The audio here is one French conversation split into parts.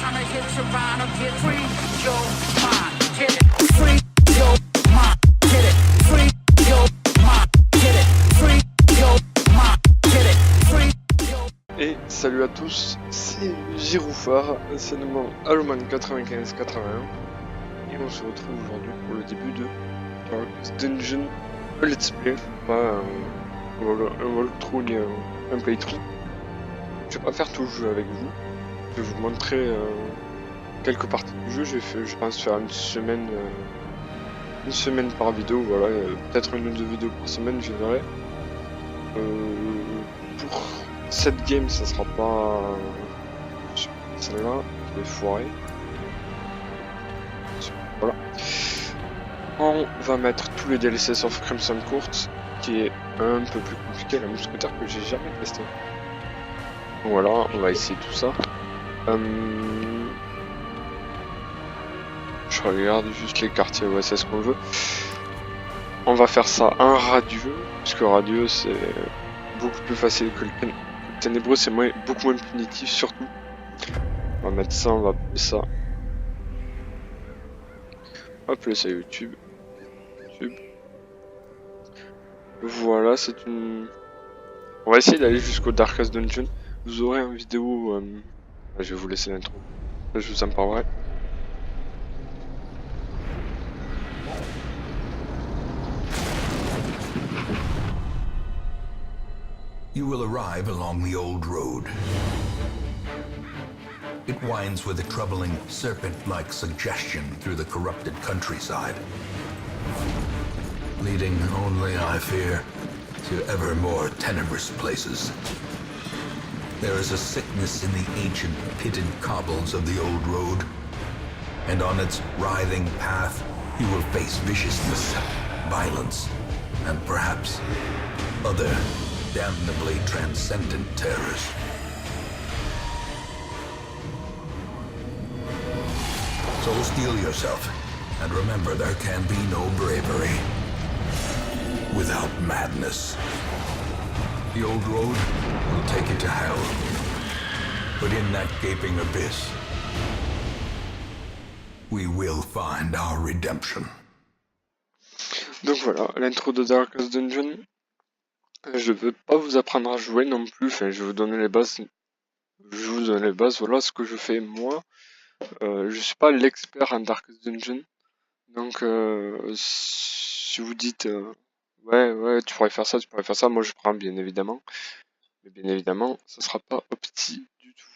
trying to hit your rhyme or get free your mind. Get it, free your mind. Get it, free your mind. Get it, free your mind. Get it, free your. Et salut à tous, c'est Giroufard, c'est nouveau Haloman 95-81 et on se retrouve aujourd'hui pour le début de Darkest Dungeon, un let's play, pas un walkthrough ni un playthrough. Je vais pas faire tout le jeu avec vous, je vais vous montrer quelques parties du jeu. Je pense faire une semaine par vidéo, voilà, peut-être une ou deux vidéos par semaine, je verrai. Pour cette game, ça sera pas celle-là, je vais foirer. Voilà. On va mettre tous les DLC sauf Crimson Court, qui est un peu plus compliqué, la mousquetaire que j'ai jamais testé. Voilà, on va essayer tout ça. Je regarde juste les quartiers, ouais, c'est ce qu'on veut. On va faire ça un radieux, puisque radieux c'est beaucoup plus facile que le ténébreux, c'est beaucoup moins punitif surtout. On va mettre ça, on va appeler ça. On va appeler ça YouTube. Voilà, c'est une. On va essayer d'aller jusqu'au Darkest Dungeon. Vous aurez une vidéo. Je vais vous laisser l'intro. Je vous en parlerai. You will arrive along the old road. It winds with a troubling serpent-like suggestion through the corrupted countryside, leading only, I fear, to ever more tenebrous places. There is a sickness in the ancient pitted cobbles of the old road, and on its writhing path you will face viciousness, violence, and perhaps other damnably transcendent terrors. So steel yourself, and remember there can be no bravery without madness. The old road will take you to hell, but in that gaping abyss, we will find our redemption. Donc voilà, l'intro de Darkest Dungeon. Je veux pas vous apprendre à jouer non plus, enfin, je vais vous donner les bases. Je vous donne les bases, voilà ce que je fais moi. Je suis pas l'expert en Darkest Dungeon, donc si vous dites ouais tu pourrais faire ça, moi je prends bien évidemment, mais bien évidemment ça sera pas opti du tout.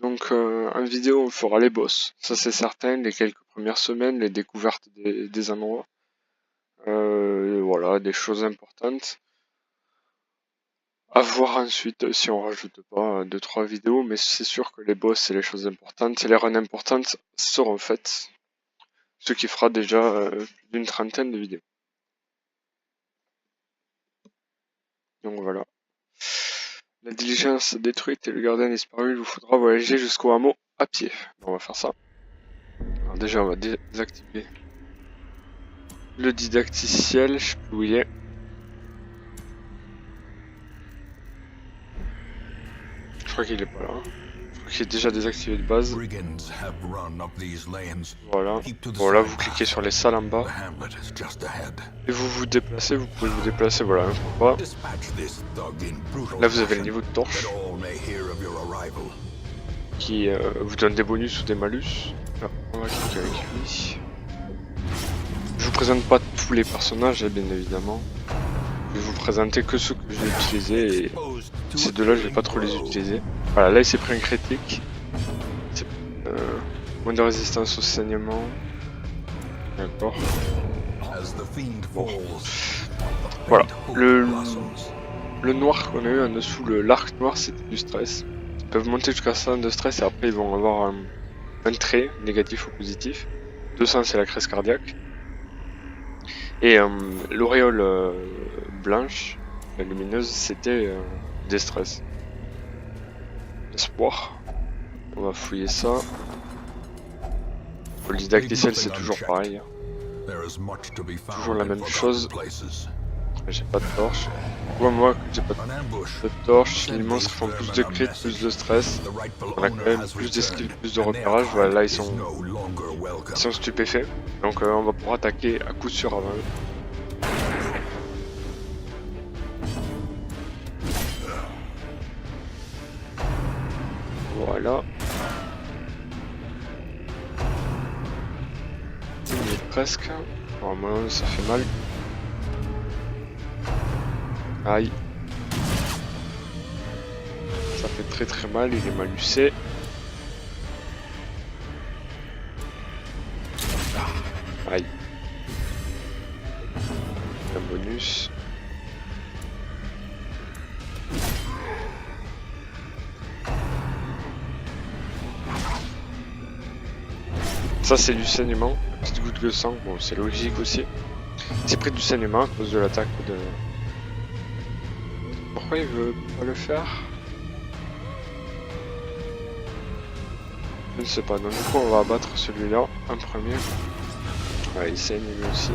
Donc en vidéo on fera les boss, ça c'est certain, les quelques premières semaines, les découvertes des endroits, voilà, des choses importantes. À voir ensuite si on rajoute pas 2-3 vidéos, mais c'est sûr que les boss et les choses importantes et les runs importantes seront faites, ce qui fera déjà plus d'une trentaine de vidéos. Donc voilà. La diligence détruite et le gardien disparu, il vous faudra voyager jusqu'au hameau à pied. On va faire ça. Alors déjà on va désactiver le didacticiel, je sais plus où il est. Je crois qu'il est pas là. Je crois qu'il est déjà désactivé de base. Voilà, vous cliquez sur les salles en bas. Et vous vous déplacez, vous pouvez vous déplacer, voilà, un fois. Là vous avez le niveau de torche. Qui vous donne des bonus ou des malus. Là, on va cliquer avec lui. Je vous présente pas tous les personnages, bien évidemment. Je vais vous présenter que ceux que j'ai utilisés et ces deux-là, je vais pas trop les utiliser. Voilà, là il s'est pris un critique. Moins de résistance au saignement. D'accord. Bon. Voilà. Le noir qu'on a eu en dessous, l'arc noir, c'était du stress. Ils peuvent monter jusqu'à 100 de stress et après ils vont avoir un trait, négatif ou positif. 200 c'est la crise cardiaque. Et l'auréole blanche, la lumineuse, c'était des stress. Espoir. On va fouiller ça. Le didacticiel c'est toujours pareil. Toujours la même chose. J'ai pas de torche. Moi que j'ai pas An ambush. de torche, les monstres font plus de crit, plus de stress. The rightful On a quand owner même has plus d'esquive, returned, plus de and their repérage. Voilà, là ils kind is sont no longer welcome. stupéfaits. Donc on va pouvoir attaquer à coup sûr avant eux. Voilà. Il est presque. Normalement ça fait mal. Aïe. Ça fait très très mal, il est mal usé. Aïe. Un bonus. Ça c'est du saignement, petite goutte de sang, bon c'est logique aussi. C'est pris du saignement à cause de l'attaque de... Pourquoi il veut pas le faire? Je ne sais pas, donc du coup on va abattre celui-là en premier. Ouais, il saigne lui aussi.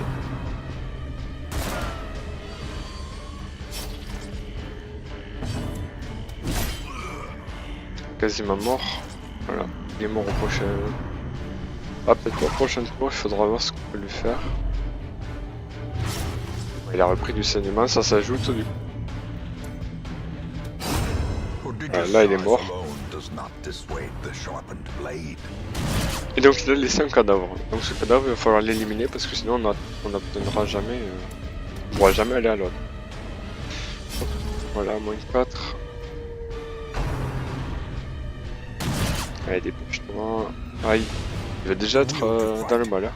Quasiment mort. Voilà, il est mort au prochain... Ah, peut-être au prochain tour, il faudra voir ce qu'on peut lui faire. Il a repris du saignement, ça s'ajoute du coup. Là il est mort. Et donc il a laissé un cadavre. Donc ce cadavre il va falloir l'éliminer parce que sinon on n'obtiendra jamais... on ne pourra jamais aller à l'autre. Voilà, moins 4. Allez, dépêche-toi. Aïe. Il va déjà être dans le malheur.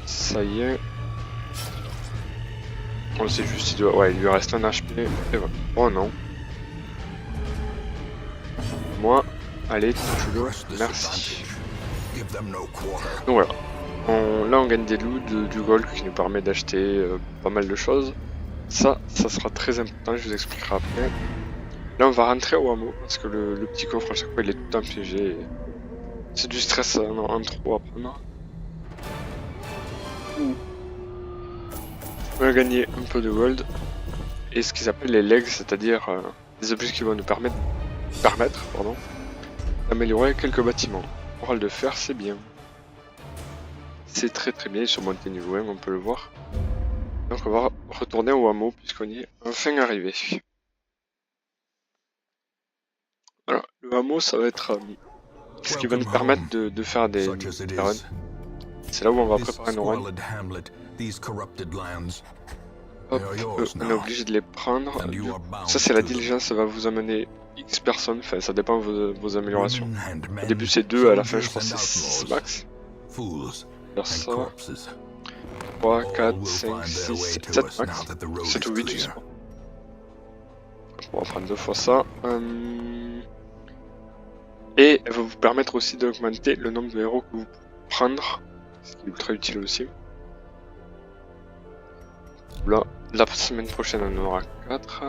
Ça y est. On sait juste, il doit... ouais, il lui reste un HP. Et voilà. Oh non. Moi, allez, tue-le. Merci. Donc voilà. Là, on gagne des loots, du gold qui nous permet d'acheter pas mal de choses. Ça sera très important, je vous expliquerai après. Là, on va rentrer au hameau parce que le petit coffre, à chaque fois, il est tout le temps piégé. C'est du stress en trop à prendre. On va gagner un peu de gold et ce qu'ils appellent les legs, c'est-à-dire des objets qui vont nous permettre d'améliorer quelques bâtiments. Moral de fer, c'est bien. C'est très très bien, sur monté niveau 1, on peut le voir. Donc on va retourner au hameau puisqu'on y est enfin arrivé. Voilà, le hameau ça va être ce qui va nous permettre de faire des runs. C'est là où on va préparer nos runs. Hop, on est obligé de les prendre. Ça c'est la diligence, ça va vous amener X personnes, enfin ça dépend de vos améliorations. Au début c'est 2, à la fin je crois c'est 6 max. Faire ça. 3, 4, 5, 6, 7 max. 7 ou 8 je sais pas. On va prendre 2 fois ça. Et elle va vous permettre aussi d'augmenter le nombre de héros que vous pouvez prendre, ce qui est ultra utile aussi. Là, la semaine prochaine on en aura 4.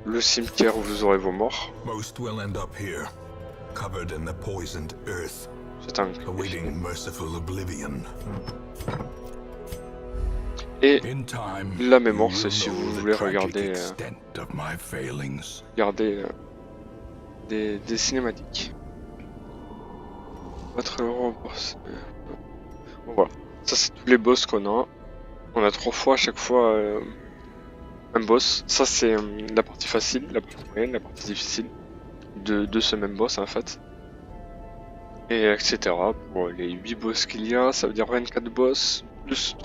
Le cimetière où vous aurez vos morts. C'est un et la mémoire, c'est si vous voulez regarder des cinématiques. Votre héros boss. Bon, voilà, ça c'est tous les boss qu'on a. On a 3 fois à chaque fois un boss. Ça c'est la partie facile, la partie moyenne, la partie difficile de ce même boss en fait. Et etc. Pour les 8 boss qu'il y a, ça veut dire 24 boss plus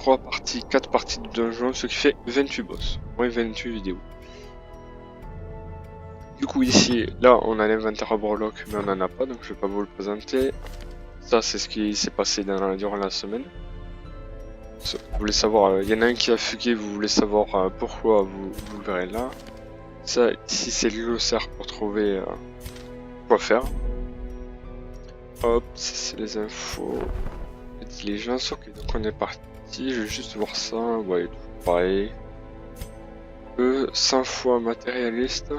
4 parties de donjon, ce qui fait 28 boss. Ouais, 28 vidéos. Du coup ici, là on a l'inventaire à Borlock, mais on n'en a pas, donc je vais pas vous le présenter. Ça c'est ce qui s'est passé durant la semaine. Vous voulez savoir, il y en a un qui a fugué, vous voulez savoir pourquoi, vous le verrez là. Ça ici c'est le glossaire pour trouver quoi faire. Hop, ça c'est les infos. Les diligences, ok, donc on est parti, je vais juste voir ça, ouais, tout pareil. 100 fois matérialiste.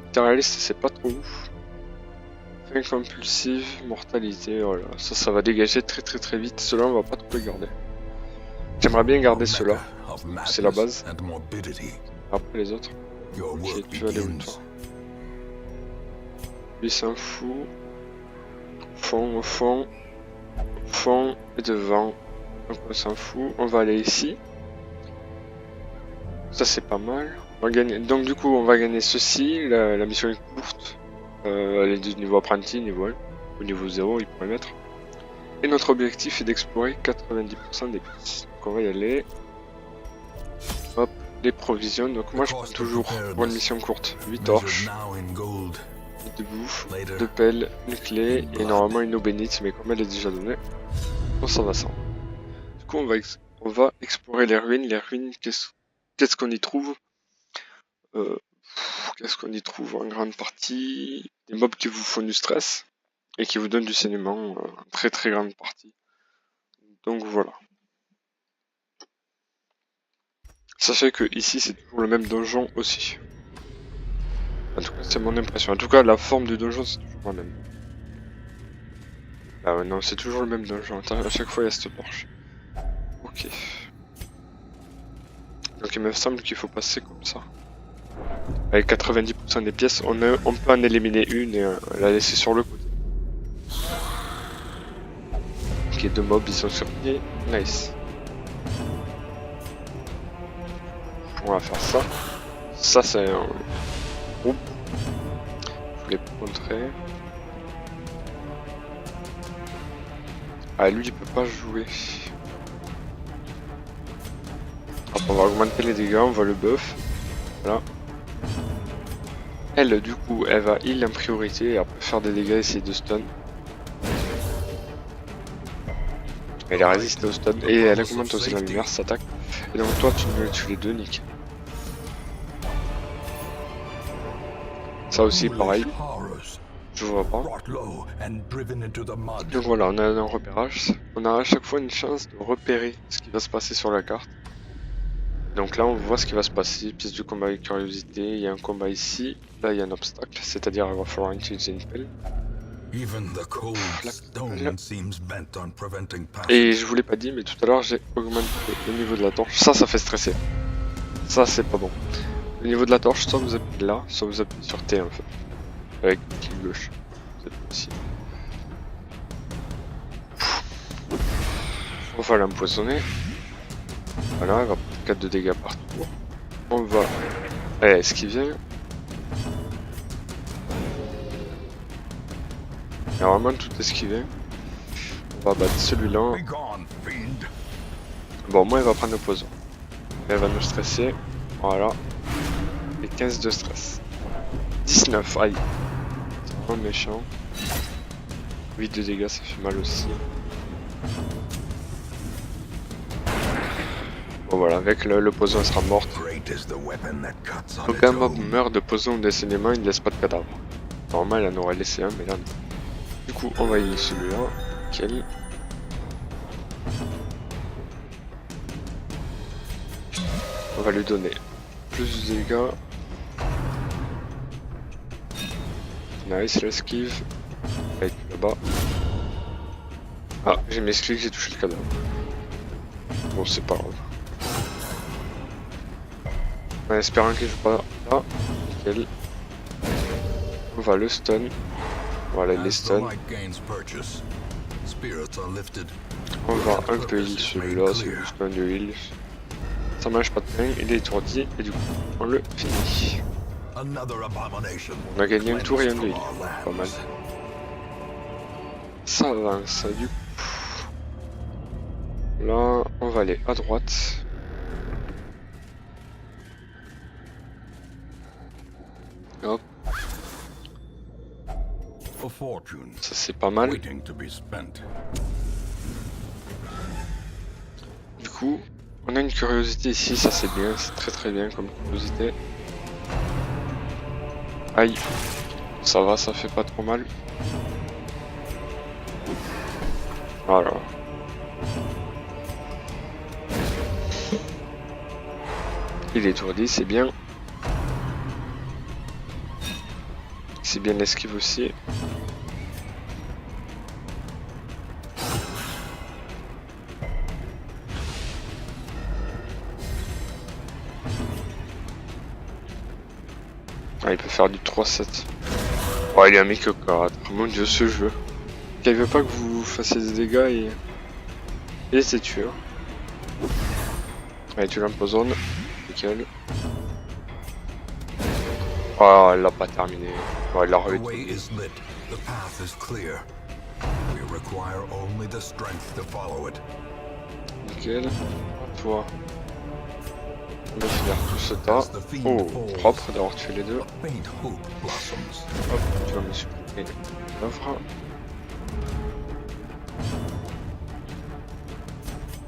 Matérialiste c'est pas trop ouf. Fin compulsive, mortalité, voilà, ça va dégager très vite, cela on va pas trop les garder. J'aimerais bien garder Your ceux-là. mecca of C'est la madness base. and morbidity. Après les autres. Your Ok, work tu vas aller où toi? begins. Lui s'en fout. Au fond et devant. Donc on s'en fout. On va aller ici. Ça c'est pas mal. On va gagner. Donc du coup on va gagner ceci. La mission est courte. Elle est du niveau apprenti, niveau 1. Au niveau 0 il pourrait mettre. Et notre objectif est d'explorer 90% des pistes. Donc on va y aller. Hop, les provisions. Donc moi je prends toujours pour une mission courte 8 torches, Measured now in gold, de bouffe, later 2 pelles, une clé et normalement une eau bénite, mais comme elle est déjà donnée, on s'en va sans. Du coup on va explorer les ruines. Les ruines, qu'est-ce qu'on y trouve? Qu'est-ce qu'on y trouve en grande partie? Des mobs qui vous font du stress et qui vous donnent du saignement en très très grande partie. Donc voilà. Sachez que ici c'est toujours le même donjon aussi. En tout cas c'est mon impression. En tout cas la forme du donjon c'est toujours la même. Ah ouais, non, c'est toujours le même donjon. Attends, à chaque fois il y a cette torche. Ok. Donc il me semble qu'il faut passer comme ça. Avec 90% des pièces, on peut en éliminer une et la laisser sur le côté. Ok, 2 mobs ils sont sur pied. Nice. On va faire ça. Ça c'est un groupe. Je voulais pas montrer. Ah lui il peut pas jouer. Hop, on va augmenter les dégâts, on va le buff. Voilà. Elle du coup elle va heal en priorité et après faire des dégâts, essayer de stun. Elle résiste au stun et elle augmente aussi la lumière, s'attaque. Et donc toi tu les deux, nickel. Ça aussi pareil, je vois pas. Donc voilà, on a un repérage. On a à chaque fois une chance de repérer ce qui va se passer sur la carte. Donc là on voit ce qui va se passer, pièce de combat avec curiosité, il y a un combat ici, là il y a un obstacle, c'est-à-dire il va falloir utiliser une pelle. Et je vous l'ai pas dit mais tout à l'heure j'ai augmenté le niveau de la torche, ça fait stresser. Ça c'est pas bon. Le niveau de la torche, soit vous appuyez là, soit vous appuyez sur T en fait. Avec le clic gauche. Cette fois-ci. On va l'empoisonner. Voilà, elle va prendre 4 de dégâts par tour. On va esquiver. Il y a vraiment tout esquivé. On va battre celui-là. Bon, moi, elle va prendre le poison. Elle va nous stresser. Voilà. Et 15 de stress. 19, aïe. C'est vraiment méchant. 8 de dégâts, ça fait mal aussi. Bon voilà, avec le poison, elle sera morte. Donc un mob meurt de poison ou d'assainissement, il ne laisse pas de cadavre. Normalement, elle en aurait laissé un, mais là non. Du coup, on va y aller celui-là. Nickel. On va lui donner plus de dégâts. Nice, l'esquive. Avec là-bas. Ah, j'ai mes clics, j'ai touché le cadavre. Bon, c'est pas grave. En espérant qu'il joue pas là. Nickel. On va le stun. Voilà, il est stun. On va un peu heal celui-là, c'est juste un de heal. Ça mange pas de pain, il est étourdi et du coup on le finit. On a gagné un tour et un de heal, pas mal. Ça avance du coup. Là on va aller à droite. Hop. Ça c'est pas mal. Du coup, on a une curiosité ici, ça c'est bien, c'est très très bien comme curiosité. Aïe, ça va, ça fait pas trop mal. Voilà. Il est étourdi, c'est bien. C'est bien l'esquive aussi. Ah, il peut faire du 3-7. Oh, il est un mec 4. Mon dieu, ce jeu. Il veut pas que vous fassiez des dégâts et... Il essaie de tuer. Allez, tu l'empoisonnes. Nickel. Oh, elle l'a pas terminé. Oh, il l'a The réussi. way is lit. The path is clear. We require only the strength to follow it. Nickel. Toi. On va finir tout ce tas. Oh, propre d'avoir tué les deux. A faint hope blossoms. Hop, tu vas me supprimer l'œuvre.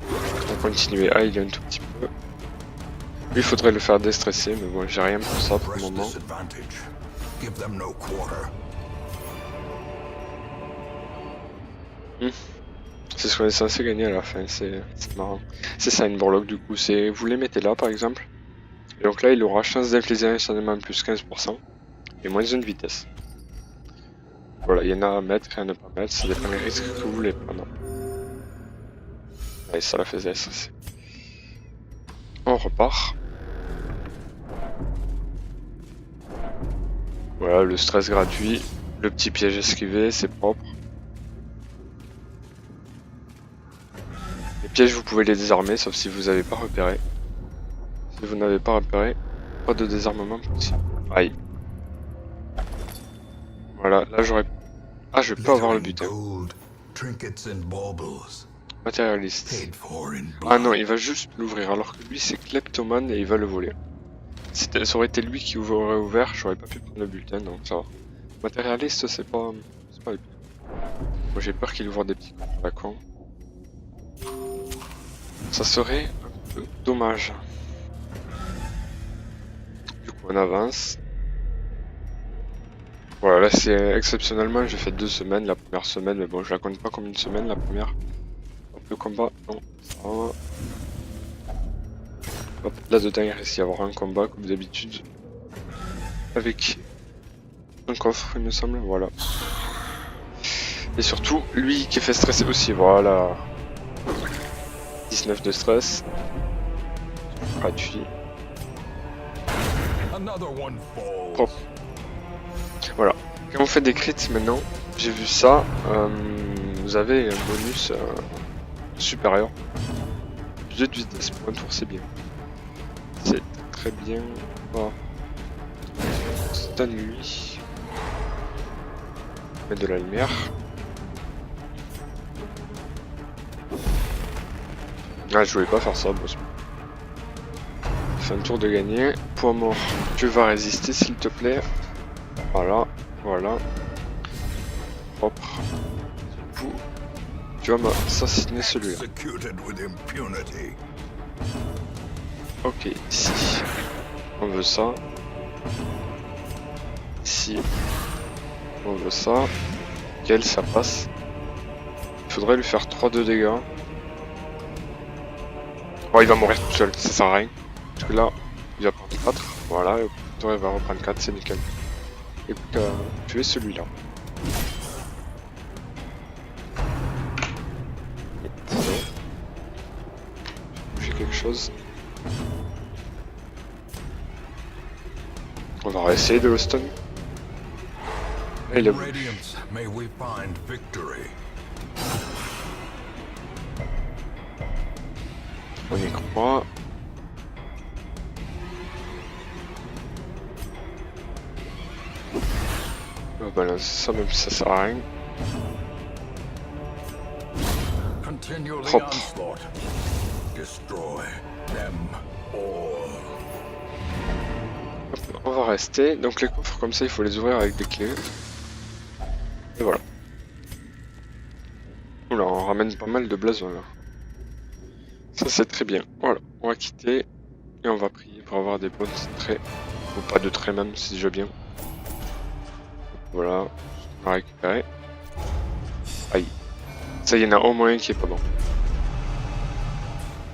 On va continuer. Ah, il y a un tout petit peu. Lui, il faudrait le faire déstresser, mais bon, j'ai rien pour ça pour le Press moment. this advantage. Give them no quarter. C'est ce qu'on est censé gagner à la fin, c'est marrant. C'est ça une Borlock du coup, c'est vous les mettez là par exemple. Et donc là il aura chance d'infliger un instantanément plus 15% et moins une vitesse. Voilà, il y en a à mettre et à ne pas mettre, ça dépend des risques que vous voulez prendre. Allez, ça la faisait ça. On repart. Voilà, le stress gratuit, le petit piège esquivé, c'est propre. Les pièges vous pouvez les désarmer sauf si vous n'avez pas repéré. Si vous n'avez pas repéré, pas de désarmement possible. Aïe. Voilà, là j'aurais... Ah, je peux avoir le butin. Gold, trinkets and baubles, Matérialiste. paid for in Ah non, blood. il va juste l'ouvrir alors que lui c'est kleptomane et il va le voler. Si ça aurait été lui qui aurait ouvert, j'aurais pas pu prendre le bulletin, donc ça va. Matérialiste, c'est pas le pire. Moi j'ai peur qu'il ouvre des petits coffres à la con. Ça serait un peu dommage. Du coup on avance. Voilà, là c'est exceptionnellement, j'ai fait 2 semaines la première semaine, mais bon je la compte pas comme une semaine la première. Hop, le combat, non, ça va. Hop, là dedans il risque d'y avoir un combat comme d'habitude. Avec un coffre il me semble, voilà. Et surtout, lui qui fait stresser aussi, voilà. 19 de stress. Gratuit. Another one falls. Propre. Voilà. Quand on fait des crits maintenant, j'ai vu ça, vous avez un bonus supérieur. Jeu de vitesse pour un tour, c'est bien. C'est très bien. Voilà. Stun lui. Mettre de la lumière. Ah, je voulais pas faire ça, boss. Fais un tour de gagner. Poids mort, tu vas résister s'il te plaît. Voilà, voilà. Propre. Du coup, tu vas m'assassiner celui-là. Executed with impunity. Ok, ici. On veut ça. Ici. On veut ça. Quel ça passe. Il faudrait lui faire 3 de dégâts. Oh, il va mourir tout seul, ça sert à rien. Parce que là, il va prendre 4. Voilà, et il va reprendre 4, c'est nickel. Écoute, tu es celui-là. J'ai quelque chose. On va essayer de le stun. Et il est bon. Radiance, may we find victory. On y croit. On va balancer ça même si ça sert à rien. Continue the Propre. onslaught. Destroy them all. Hop, on va rester. Donc les coffres comme ça, il faut les ouvrir avec des clés. Et voilà. Oula, on ramène pas mal de blasons là. Ça c'est très bien. Voilà, on va quitter et on va prier pour avoir des bons traits. Ou pas de traits même, c'est déjà bien. Voilà, on va récupérer. Aïe. Ça y en a au moins un qui est pas bon.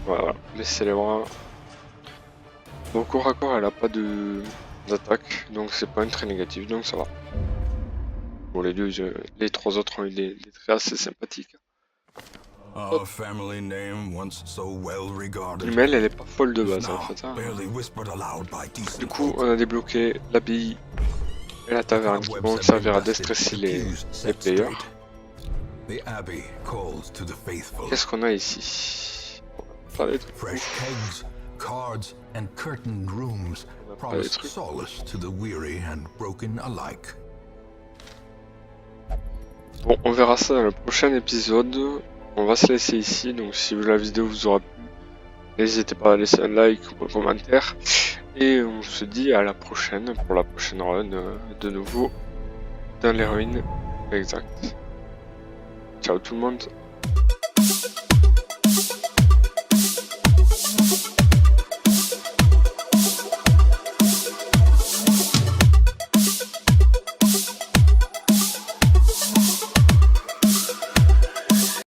Voilà, laissez-les bras. Bon, corps à corps, elle a pas d'attaque, donc c'est pas un trait négatif, donc ça va. Bon, les 3 autres ont eu des traits assez sympathiques. Our family name, once so well regarded, Mais elle est pas folle de is base en now fait. Hein. barely whispered aloud by Du decent coup, folk. on a débloqué l'abbaye et la taverne qui vont servir à déstresser les players. The abbey calls to the faithful. Qu'est-ce qu'on a ici? On a plein de trucs. Fresh kegs, cards, and curtained rooms On a plein de promise trucs. solace to the weary and broken alike. Bon, on verra ça dans le prochain épisode. On va se laisser ici, donc si la vidéo vous aura plu, n'hésitez pas à laisser un like ou un commentaire. Et on se dit à la prochaine pour la prochaine run de nouveau dans les ruines. Exact. Ciao tout le monde.